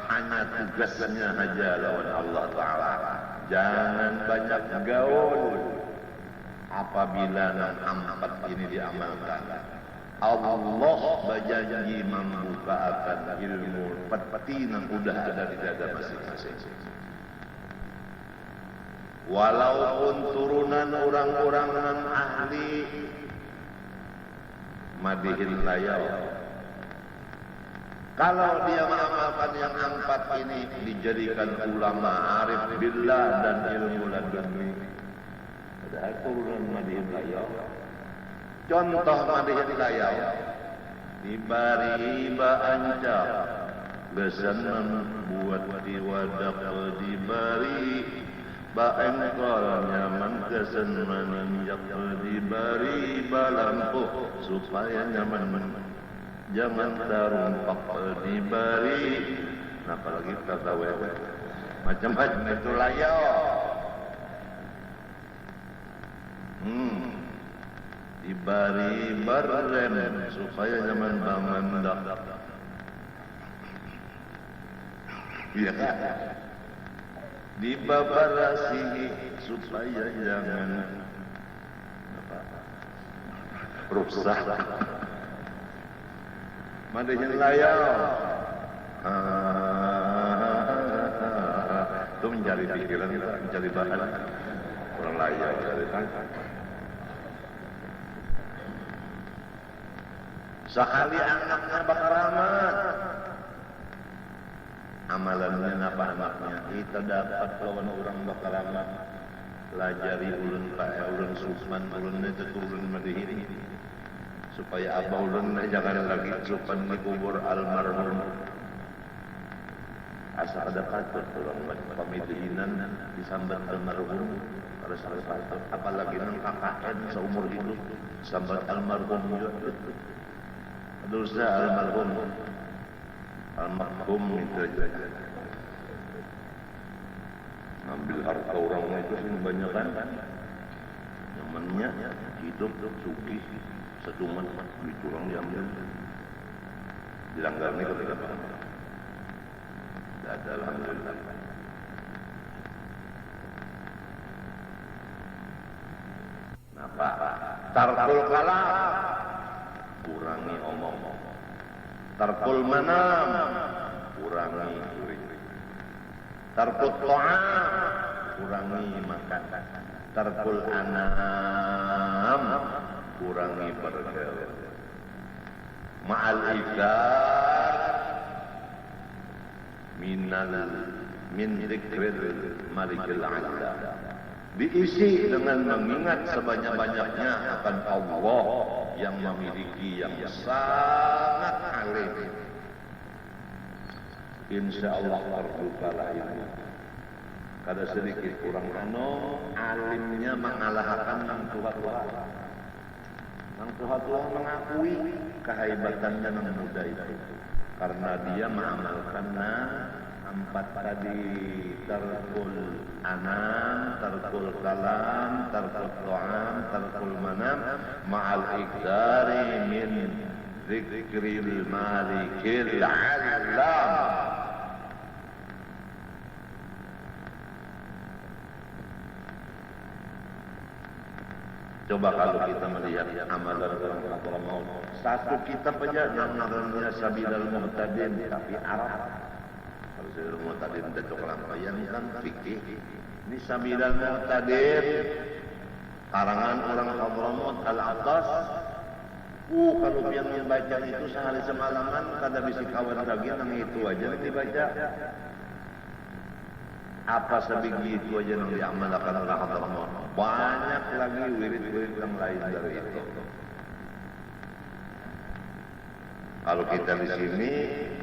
Hanya tugasnya saja lawan Allah Ta'ala. Jangan banyak gaul. Apabila empat ini diamalkan, Allah berjanji membukakan ilmu peti yang sudah ada di dada masing-masing. Walaupun turunan orang-orang yang ahli madihin layau, kalau dia mengamalkan yang empat ini dijadikan ulama arif billah dan ilmu laduni, ada turunan madihin layau. Contoh madihin layau, dibari baancak, gesan membuat diwadak dibari. Baengkol nyaman kesan meninjak dibari balampuh supaya nyaman jangan terumpak dibari. Nah, apalagi kata wewe macam-macam itu layau. Dibari barrem supaya nyaman bamandak. Iya kan? Dibabarasi supaya jangan rusak. Madihin layau. Itu mencari pikiran, mencari bahan. Orang layau cari tangkap. Sekali anaknya bakal rahmat. Amalannya apa anaknya? Kita dapat lawan orang bakal rahmat. Pelajari ulun Pak, ulun Susman, ulun itu turun madihin. Supaya abah ulun jangan lagi supan dikubur almarhum. Asa ada katut orang pamilihinan disambat almarhum. Harus katut. Apalagi nang KKN seumur hidup sambat almarhum juga. dosa almarhum itu aja. Ngambil harta orang itu sih kebanyakan. Nyamannya hidup sugih seduman duit orang diambil. Dilanggar ini ketika apa? Tidak ada, alhamdulillah. Napa? Tarkul kalam, kurangi omong. Tarkul manam, kurangi uri. Tarkul ta'am, kurangi makan. Tarkul anam, kurangi bergaul. Ma'al ikar min zikril malikil a'la, diisi dengan mengingat sebanyak-banyaknya akan Allah yang memiliki yang sangat alim. Insyaallah terbukalah ini. Kada sedikit kurang alimnya mengalahkan nang tua-tua. Nang tua-tua mengakui kehebatannya nang muda itu, karena dia mengamalkan empat tadi: tarkul anam, tarkul kalam, tarkul ta'am, tarkul manam, ma'al ikdari min zikril malikil alam. Coba kalau kita melihat amalan orang mau satu kitab aja namanya Sabilal Muhtadin, tapi Arab. Kalau Sabilal Muhtadin cocok lampayan kan fikih. Ini Sabilal Muhtadin karangan orang Hadramut Al-Atas. Kalau yang membaca itu sehari semalaman kada bisa kawan lagi nang itu aja dibaca. Apa sebegitu aja yang diamalkan oleh Hadramut. Banyak lagi wirid-wirid yang lain dari itu. Kalau kita di sini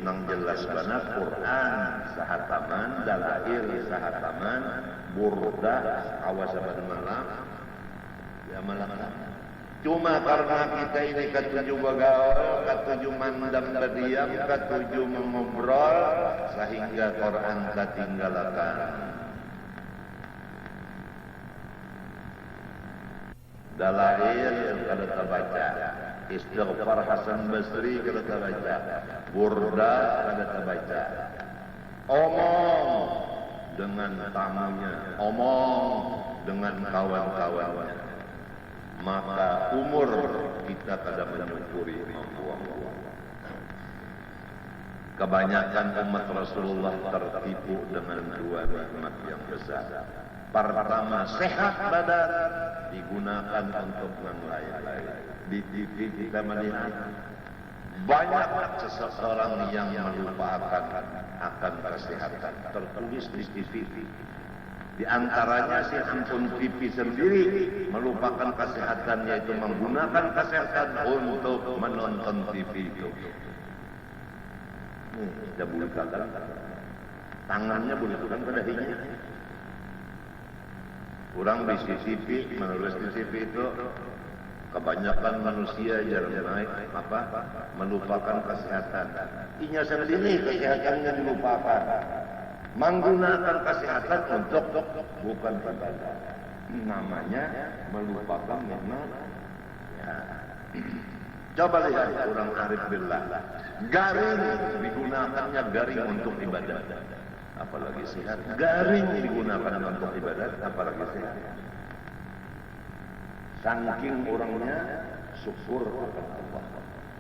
nang jelas banget Quran sahataman, dalail sahataman, burda awas saban malam diamalkan. Cuma karena kita ini ketujuh bagaul, ketujuh mandam berdiam, ketujuh mengobrol, sehingga Quran ketinggalkan. Dalail kada terbaca, istighfar Hasan Basri kada terbaca, burda kada terbaca. Omong dengan tamunya, omong dengan kawan-kawannya. Maka umur kita kada menyukuri membuang-buang. Kebanyakan umat Rasulullah tertipu dengan dua nikmat yang besar. Pertama, sehat badan digunakan untuk yang lain-lain. Di TV kita melihat banyak seseorang yang melupakan akan kesehatan. Tertulis di TV. Di antaranya si ampun TV sendiri melupakan kesehatan, yaitu menggunakan kesehatan untuk menonton TV itu. Kita bukakan tangannya, bukakan pedahinya. Kurang di CCTV, menulis di TV itu kebanyakan manusia jarang naik melupakan kesehatan. Inya sendiri kesehatannya dilupakan. Menggunakan kesehatan untuk bukan ibadah. Namanya melupakan nikmat. Ya. Coba lihat orang arif billah. Garing digunakannya garing untuk ibadah. Apalagi sehat. Garing digunakan untuk ibadah, apalagi sehat. Saking orangnya syukur akan Allah.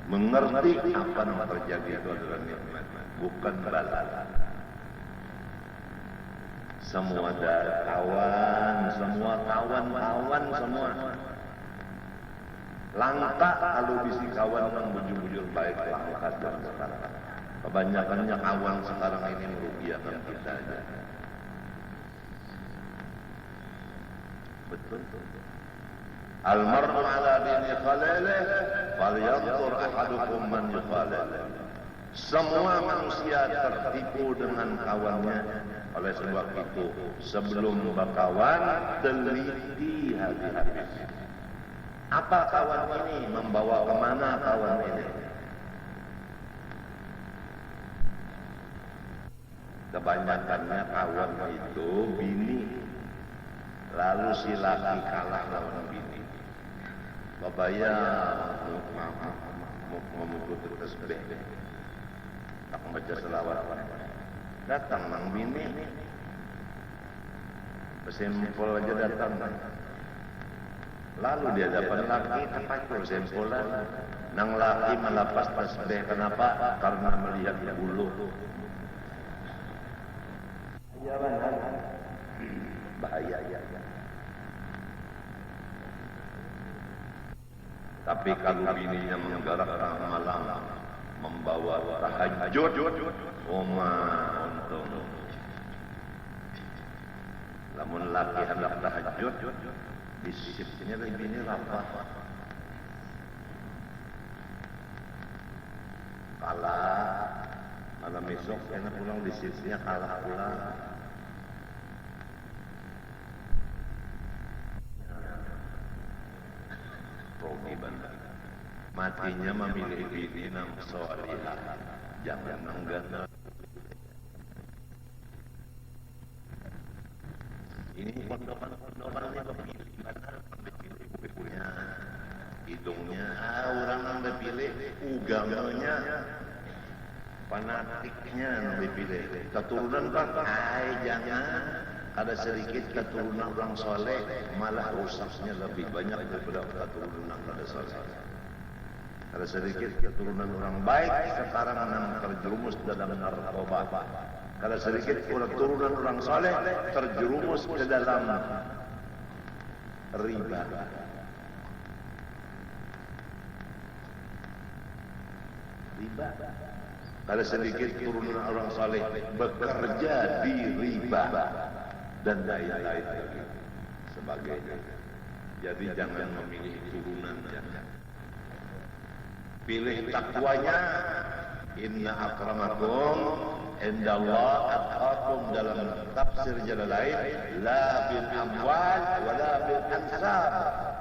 Mengerti apa yang terjadi itu adalah nikmat, bukan bala. Semua kawan, semua kawan-kawan semua. Langka kalau bisi kawan yang bujur-bujur baik langka dan sekarang. Kebanyakannya kawan sekarang ini merugikan kita aja. Betul. Al-mar'u ala dini khalilih, falyanzur ahadukum man yukhalilih. Semua manusia tertipu dengan kawannya. Oleh sebab itu, sebelum berkawan, teliti hati-hati. Apa kawan ini? Membawa kemana kawan ini? kebanyakannya kawan itu bini, lalu si laki kalah lawan bini. Babaya memukul tasbih, tak baca selawat, datang nang bini, pesempol aja datang. Lalu di hadapan laki kepacul sempolan, nang laki melepas tasbih. Kenapa? Karena melihat bulu. Bahaya ya. Tapi kalau bininya menggerakkan malam, membawa tahajud, untung. Lamun laki hendak tahajud, disipnya bini rapat. Kalah, malam esok enak pulang disipnya kalah pula. Rogi bandar. Matinya memilih bini nam solihah, jangan menggana. Ini kondokan-kondokannya kepilih benar, kepilih bukunya, hidungnya, orang yang dipilih, ugamanya, fanatiknya yang dipilih. Keturunan kan, jangan. Ada sedikit keturunan orang soleh, malah rusaknya lebih banyak daripada keturunan orang soleh. Ada sedikit keturunan orang baik, sekarang terjerumus dalam narkoba. Kalau sedikit keturunan orang soleh, terjerumus ke dalam riba. Kalau sedikit keturunan orang soleh, bekerja di riba. Dan lain-lain lagi sebagainya. Jadi jangan memilih turunan, jangan. Pilih takwanya. Inna akramakum indallah atqakum, dalam tafsir jalan lain, la bil amwal wala bil ansab.